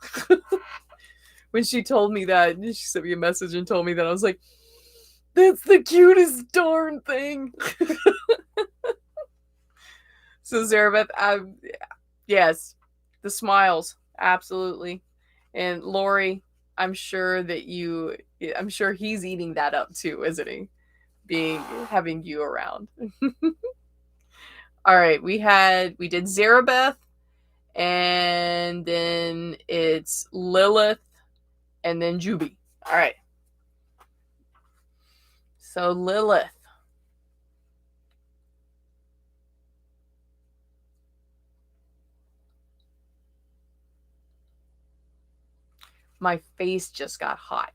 When she told me that, she sent me a message and told me that, I was like, that's the cutest darn thing. So Zarabeth, yes, the smiles, absolutely. And Lori, I'm sure he's eating that up too, isn't he? Having you around. All right, we did Zarabeth, and then it's Lilith, and then Juby. All right. So Lilith. My face just got hot.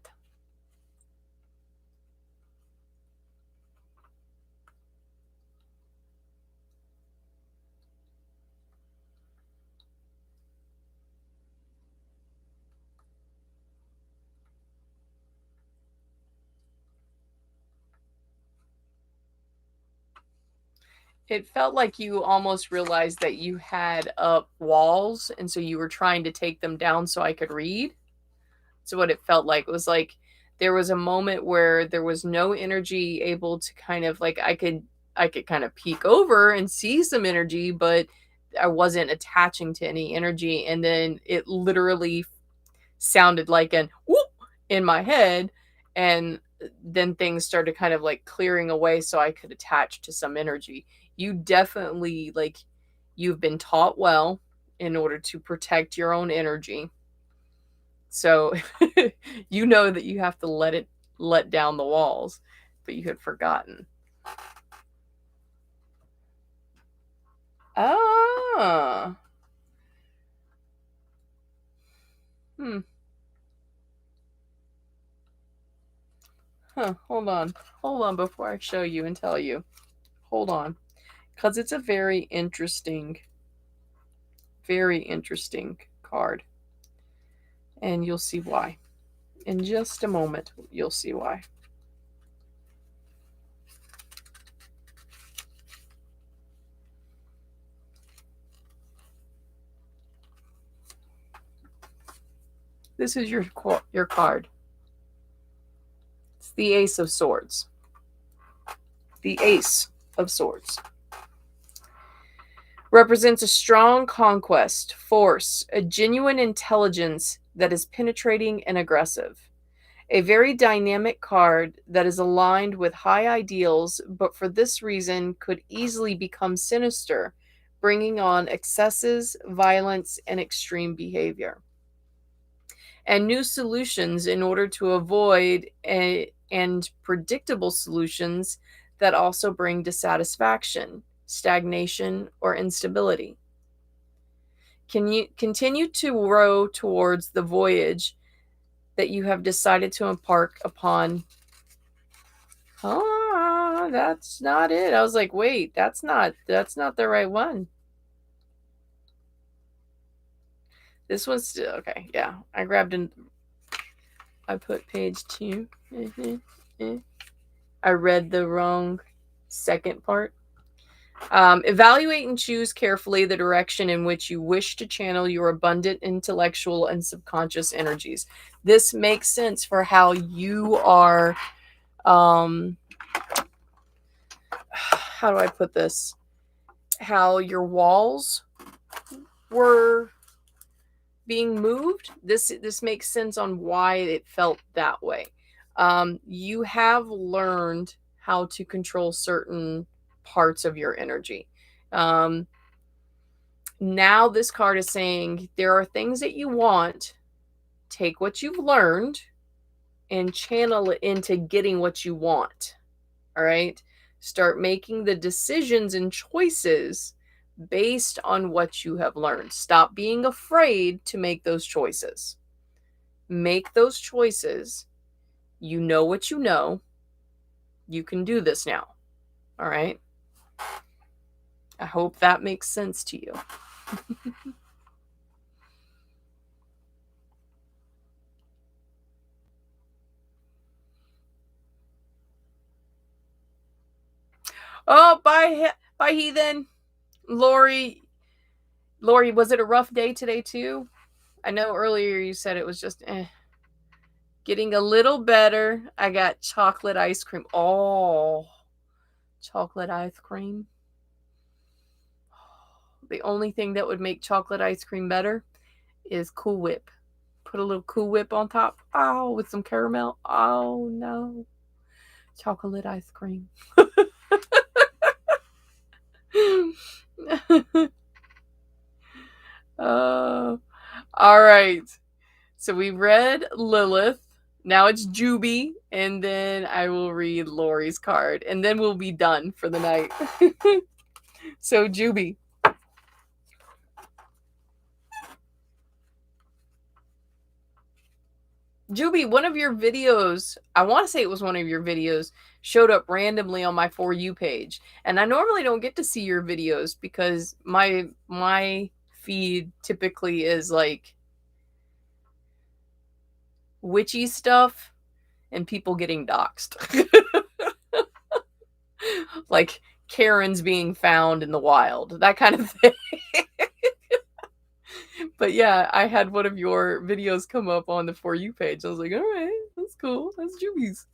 It felt like you almost realized that you had up walls, and so you were trying to take them down so I could read. So what it felt like, it was like there was a moment where there was no energy able to kind of like I could kind of peek over and see some energy, but I wasn't attaching to any energy. And then it literally sounded like an whoop in my head, and then things started kind of like clearing away so I could attach to some energy. You definitely like you've been taught well in order to protect your own energy. So you know that you have to let down the walls, but you had forgotten. Ah. Hmm. Huh. Hold on. Hold on before I show you and tell you. Hold on. Because it's a very interesting card. And you'll see why. In just a moment, you'll see why. This is your card. It's the Ace of Swords. The Ace of Swords represents a strong conquest, force, a genuine intelligence that is penetrating and aggressive. A very dynamic card that is aligned with high ideals, but for this reason could easily become sinister, bringing on excesses, violence, and extreme behavior. And new solutions in order to avoid and predictable solutions that also bring dissatisfaction, stagnation, or instability. Can you continue to row towards the voyage that you have decided to embark upon? Oh, that's not it. I was like, wait, that's not the right one. This one's still okay. Yeah, I grabbed and I put page 2. I read the wrong second part. Evaluate and choose carefully the direction in which you wish to channel your abundant intellectual and subconscious energies. This makes sense for how you are. How do I put this? How your walls were being moved. This makes sense on why it felt that way. You have learned how to control certain parts of your energy. Now this card is saying there are things that you want. Take what you've learned and channel it into getting what you want. All right. Start making the decisions and choices based on what you have learned. Stop being afraid to make those choices. Make those choices. You know what you know. You can do this now. All right. I hope that makes sense to you. Oh, bye, heathen. Lori, was it a rough day today too? I know earlier you said it was just getting a little better. I got chocolate ice cream. Oh, chocolate ice cream. The only thing that would make chocolate ice cream better is Cool Whip. Put a little Cool Whip on top. Oh, with some caramel. Oh no. Chocolate ice cream. All right. So we read Lilith. Now it's Juby, and then I will read Lori's card, and then we'll be done for the night. So, Juby. Juby, one of your videos, I want to say it was one of your videos, showed up randomly on my For You page. And I normally don't get to see your videos because my feed typically is like witchy stuff and people getting doxxed. Like Karens being found in the wild, that kind of thing. But yeah, I had one of your videos come up on the For You page. I was like, all right, that's cool. That's Juby's.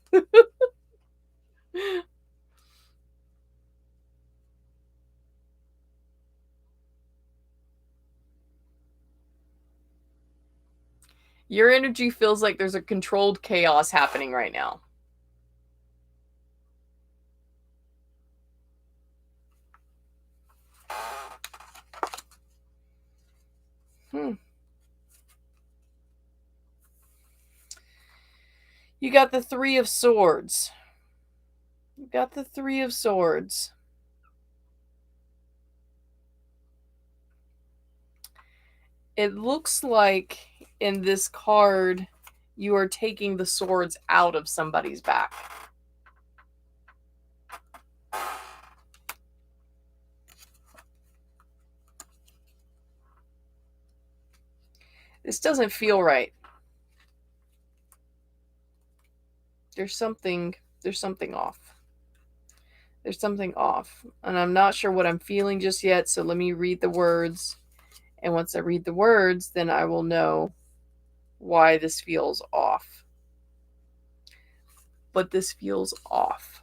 Your energy feels like there's a controlled chaos happening right now. You got the Three of Swords. You got the Three of Swords. It looks like in this card you are taking the swords out of somebody's back. This doesn't feel right. There's something off. There's something off. And I'm not sure what I'm feeling just yet, so let me read the words. And once I read the words, then I will know why this feels off. But this feels off.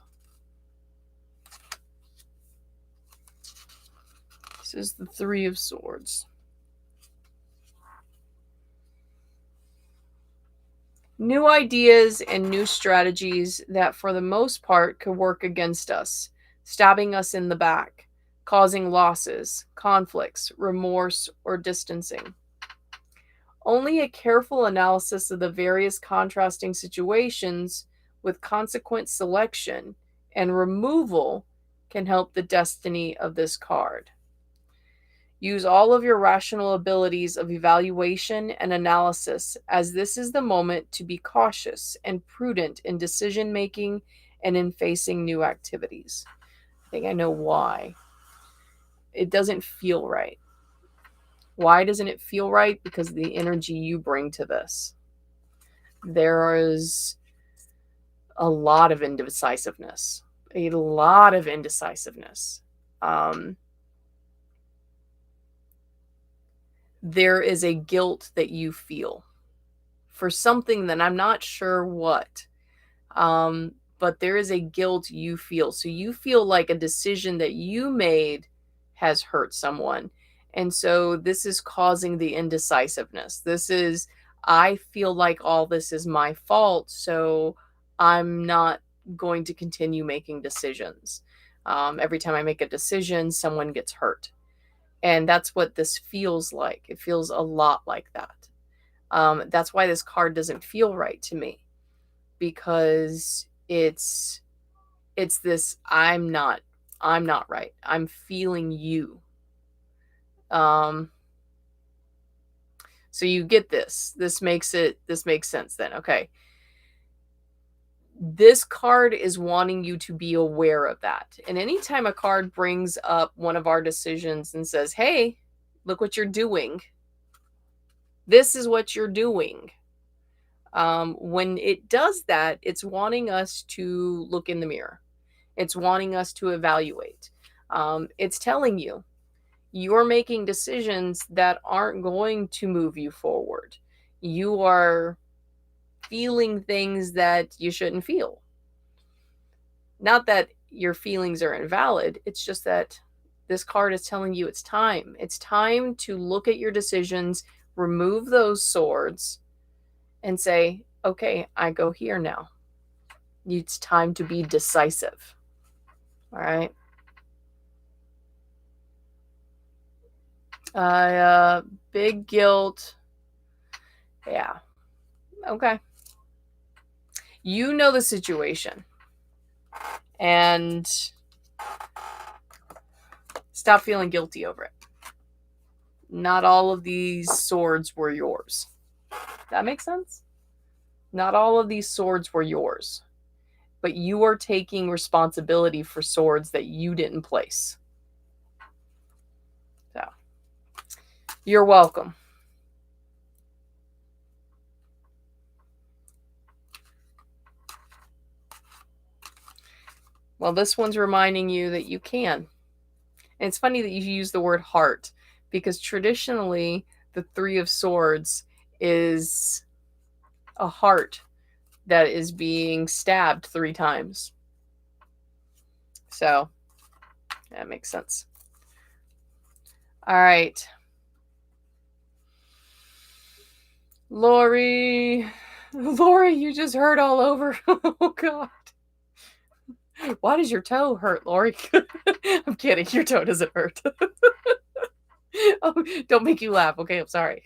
This is the Three of Swords. New ideas and new strategies that for the most part could work against us, stabbing us in the back, causing losses, conflicts, remorse, or distancing. Only a careful analysis of the various contrasting situations with consequent selection and removal can help the destiny of this card. Use all of your rational abilities of evaluation and analysis, as this is the moment to be cautious and prudent in decision making and in facing new activities. I think I know why. It doesn't feel right. Why doesn't it feel right? Because of the energy you bring to this. There is a lot of indecisiveness. A lot of indecisiveness. There is a guilt that you feel for something that I'm not sure what. But there is a guilt you feel. So you feel like a decision that you made has hurt someone. And so this is causing the indecisiveness. This is, I feel like all this is my fault. So I'm not going to continue making decisions. Every time I make a decision, someone gets hurt. And that's what this feels like. It feels a lot like that. That's why this card doesn't feel right to me, because it's this I'm not right. I'm feeling you. So you get this. This makes sense then. Okay. This card is wanting you to be aware of that. And anytime a card brings up one of our decisions and says, hey, look what you're doing. This is what you're doing. When it does that, it's wanting us to look in the mirror. It's wanting us to evaluate. It's telling you you're making decisions that aren't going to move you forward. You are feeling things that you shouldn't feel. Not that your feelings are invalid. It's just that this card is telling you it's time. It's time to look at your decisions, remove those swords, and say, okay, I go here now. It's time to be decisive. All right. Big guilt. Yeah. Okay. You know the situation. And stop feeling guilty over it. Not all of these swords were yours. That makes sense? Not all of these swords were yours. But you are taking responsibility for swords that you didn't place. So, you're welcome. Well, this one's reminding you that you can. And it's funny that you use the word heart, because traditionally the Three of Swords is a heart that is being stabbed 3 times. So that makes sense. All right. Lori, you just hurt all over. Oh, God. Why does your toe hurt, Lori? I'm kidding. Your toe doesn't hurt. Oh, don't make you laugh. Okay, I'm sorry.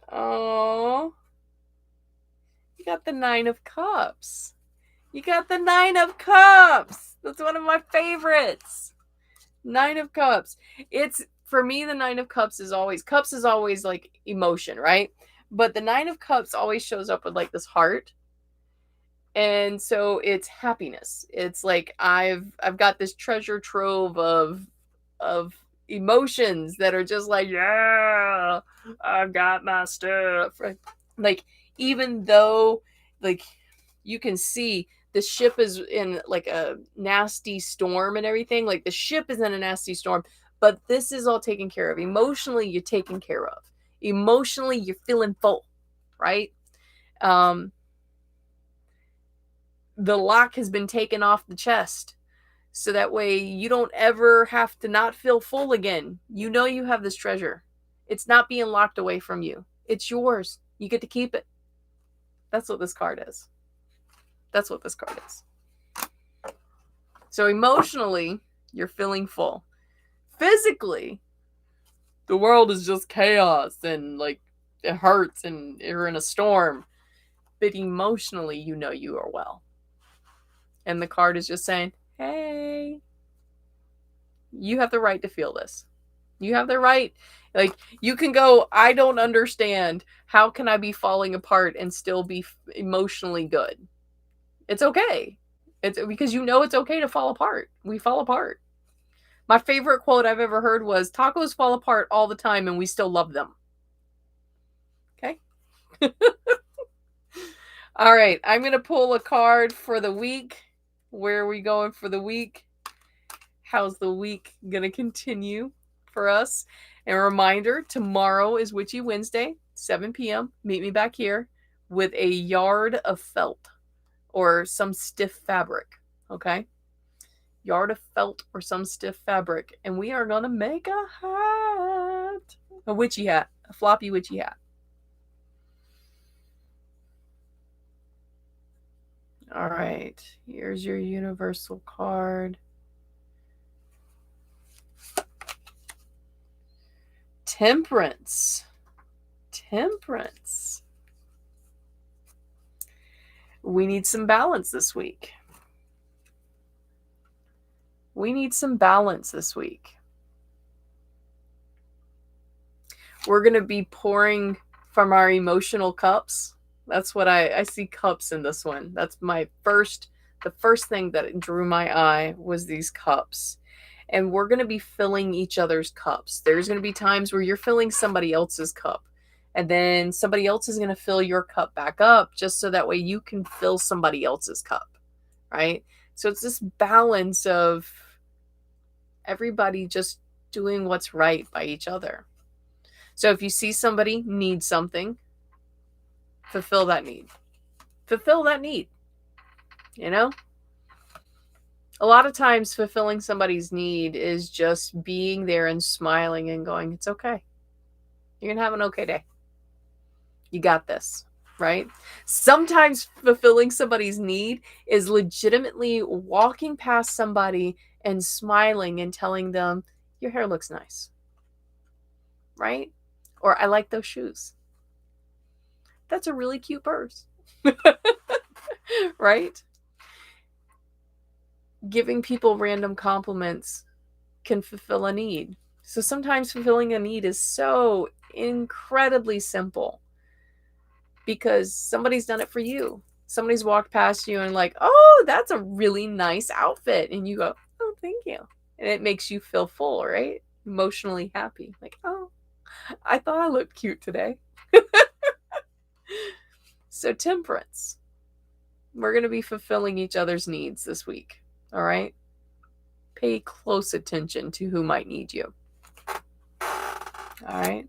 Oh, you got the 9 of Cups. You got the 9 of Cups. That's one of my favorites. 9 of Cups. It's, for me, the 9 of Cups is always like emotion, right? But the 9 of Cups always shows up with like this heart. And so it's happiness. It's like I've got this treasure trove of emotions that are just like, yeah, I've got my stuff. Like, even though, like, you can see the ship is in like a nasty storm and everything. Like, the ship is in a nasty storm, but this is all taken care of. Emotionally, you're taken care of. Emotionally, you're feeling full, right? The lock has been taken off the chest. So that way you don't ever have to not feel full again. You know you have this treasure. It's not being locked away from you. It's yours. You get to keep it. That's what this card is. That's what this card is. So emotionally, you're feeling full. Physically, the world is just chaos and like it hurts and you're in a storm. But emotionally, you know you are well. And the card is just saying, hey, you have the right to feel this. You have the right. Like, you can go, I don't understand. How can I be falling apart and still be emotionally good? It's okay. It's because you know it's okay to fall apart. We fall apart. My favorite quote I've ever heard was, tacos fall apart all the time and we still love them. Okay? All right. I'm going to pull a card for the week. Where are we going for the week? How's the week going to continue for us? And a reminder, tomorrow is Witchy Wednesday, 7 p.m. Meet me back here with a yard of felt or some stiff fabric, okay? Yard of felt or some stiff fabric. And we are going to make a hat. A witchy hat. A floppy witchy hat. All right. Here's your universal card. Temperance. Temperance. We need some balance this week. We need some balance this week. We're going to be pouring from our emotional cups. That's what I see, cups in this one. That's the first thing that drew my eye was these cups. And we're going to be filling each other's cups. There's going to be times where you're filling somebody else's cup. And then somebody else is going to fill your cup back up just so that way you can fill somebody else's cup, right? So it's this balance of everybody just doing what's right by each other. So if you see somebody need something, fulfill that need. Fulfill that need. You know? A lot of times fulfilling somebody's need is just being there and smiling and going, it's okay. You're going to have an okay day. You got this. right? Sometimes fulfilling somebody's need is legitimately walking past somebody and smiling and telling them, your hair looks nice, right? Or I like those shoes. That's a really cute purse, right? Giving people random compliments can fulfill a need. So sometimes fulfilling a need is so incredibly simple because somebody's done it for you. Somebody's walked past you and like, oh, that's a really nice outfit. And you go, oh, thank you. And it makes you feel full, right? Emotionally happy. Like, oh, I thought I looked cute today. So temperance. We're going to be fulfilling each other's needs this week. All right? Pay close attention to who might need you. All right?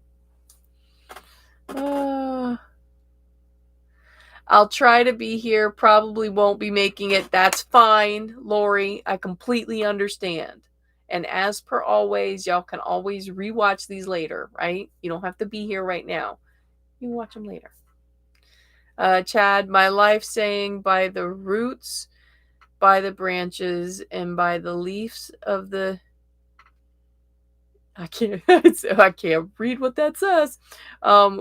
I'll try to be here. Probably won't be making it. That's fine, Lori. I completely understand. And as per always, y'all can always rewatch these later, right? You don't have to be here right now. You can watch them later. Chad, my life saying by the roots, by the branches, and by the leaves of the... I can't read what that says.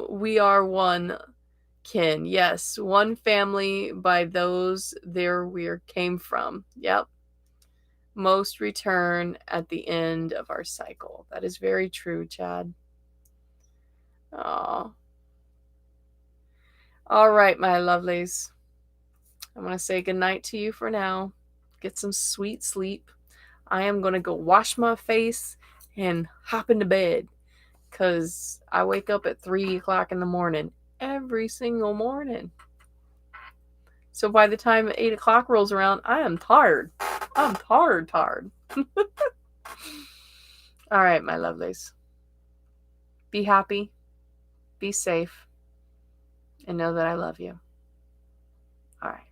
We are one kin. Yes, one family by those there we came from. Yep. Most return at the end of our cycle. That is very true, Chad. Aw. All right, my lovelies. I'm going to say goodnight to you for now. Get some sweet sleep. I am going to go wash my face and hop into bed because I wake up at 3 o'clock in the morning every single morning. So by the time 8 o'clock rolls around, I am tired. I'm tired. All right, my lovelies. Be happy. Be safe. And know that I love you. All right.